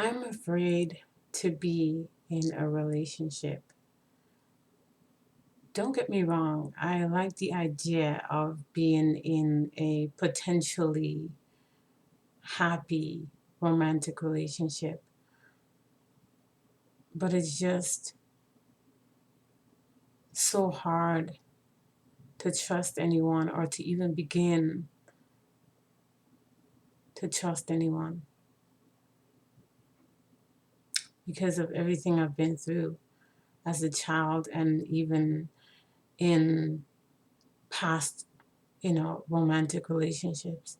I'm afraid to be in a relationship. Don't get me wrong, I like the idea of being in a potentially happy romantic relationship, but it's just so hard to trust anyone or to even begin to trust anyone because of everything I've been through as a child and even in past, romantic relationships.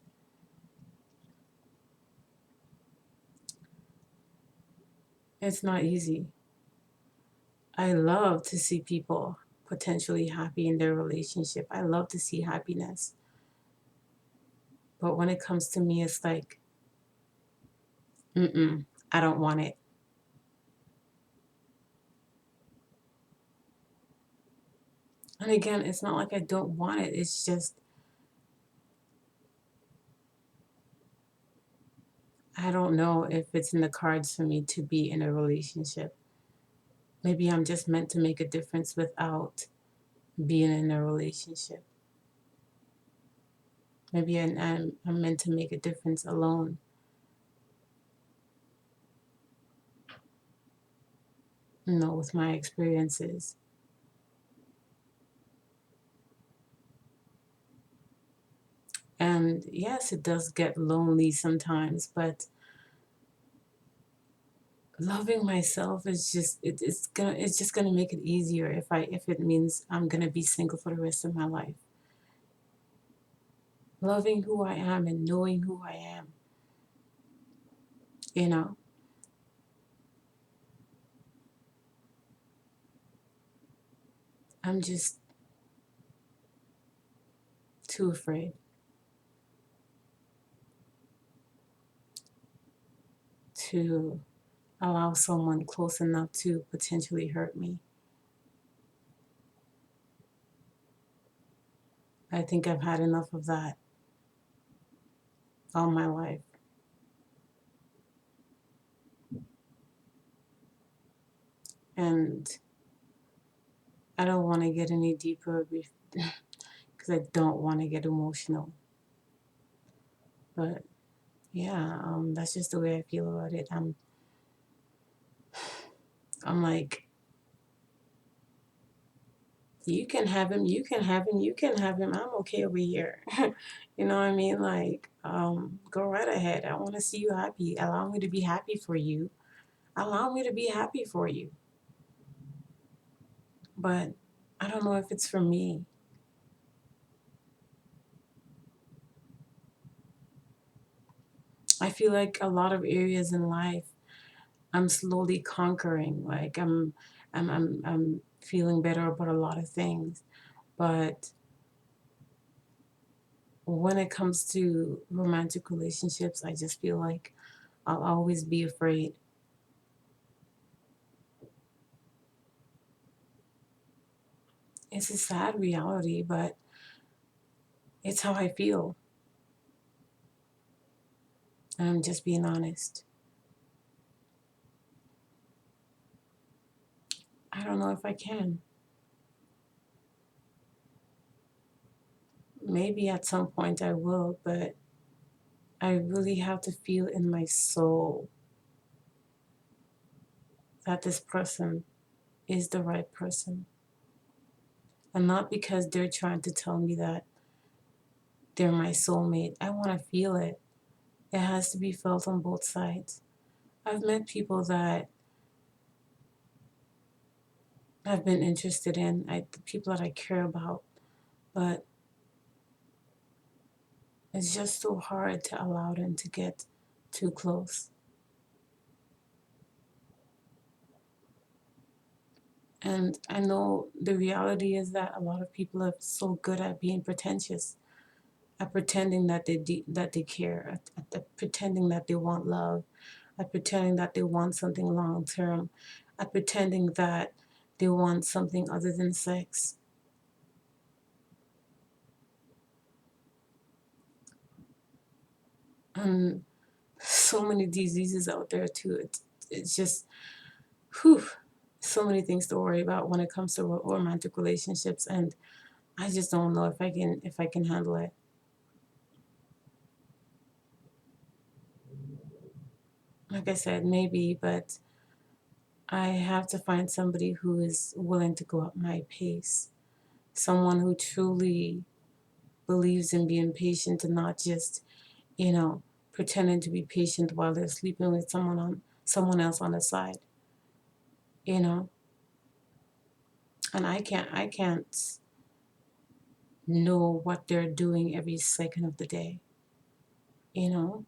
It's not easy. I love to see people potentially happy in their relationship. I love to see happiness. But when it comes to me, it's like, mm-mm, I don't want it. And again, it's not like I don't want it. It's just, I don't know if it's in the cards for me to be in a relationship. Maybe I'm just meant to make a difference without being in a relationship. Maybe I'm meant to make a difference alone. With my experiences. And yes, it does get lonely sometimes, but loving myself is just it's just gonna make it easier if it means I'm gonna be single for the rest of my life. Loving who I am and knowing who I am, you know. I'm just too afraid to allow someone close enough to potentially hurt me. I think I've had enough of that all my life. And I don't want to get any deeper because I don't want to get emotional. But yeah, that's just the way I feel about it. I'm like, you can have him, you can have him, you can have him. I'm okay over here. You know what I mean? Like, go right ahead. I want to see you happy. Allow me to be happy for you. Allow me to be happy for you. But I don't know if it's for me. I feel like a lot of areas in life I'm slowly conquering. Like I'm feeling better about a lot of things. But when it comes to romantic relationships, I just feel like I'll always be afraid. It's a sad reality, but it's how I feel. And I'm just being honest. I don't know if I can. Maybe at some point I will, but I really have to feel in my soul that this person is the right person. And not because they're trying to tell me that they're my soulmate. I want to feel it. It has to be felt on both sides. I've met people that I've been interested in, the people that I care about, but it's just so hard to allow them to get too close. And I know the reality is that a lot of people are so good at being pretentious, at pretending that that they care, at pretending that they want love, at pretending that they want something long term, at pretending that they want something other than sex. And So many diseases out there too. It's just whew, so many things to worry about when it comes to romantic relationships, and I just don't know if I can handle it. Like I said, maybe, but I have to find somebody who is willing to go at my pace. Someone who truly believes in being patient and not just, you know, pretending to be patient while they're sleeping with someone else on the side, you know. And I can't know what they're doing every second of the day, you know.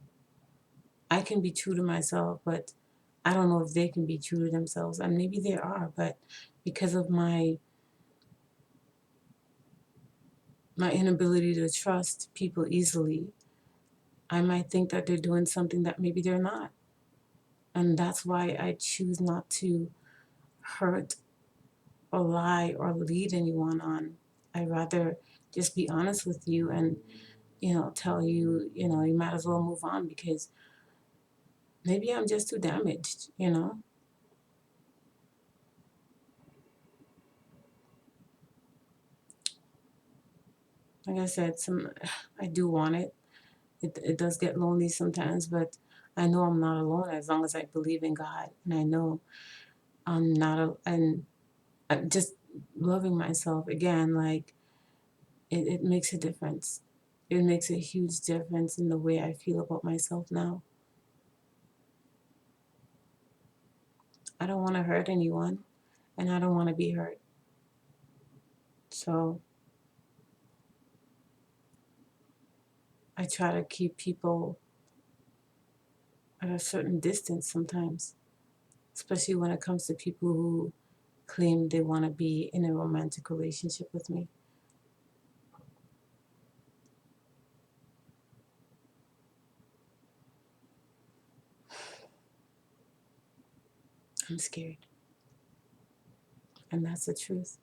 I can be true to myself, but I don't know if they can be true to themselves. And maybe they are, but because of my inability to trust people easily, I might think that they're doing something that maybe they're not. And that's why I choose not to hurt or lie or lead anyone on. I'd rather just be honest with you and, tell you, you might as well move on because maybe I'm just too damaged. Like I said, I do want it. It does get lonely sometimes, but I know I'm not alone as long as I believe in God and I know I'm not and I'm just loving myself again, like it makes a difference. It makes a huge difference in the way I feel about myself now. I don't want to hurt anyone and I don't want to be hurt. So I try to keep people at a certain distance sometimes, especially when it comes to people who claim they want to be in a romantic relationship with me. I'm scared. And that's the truth.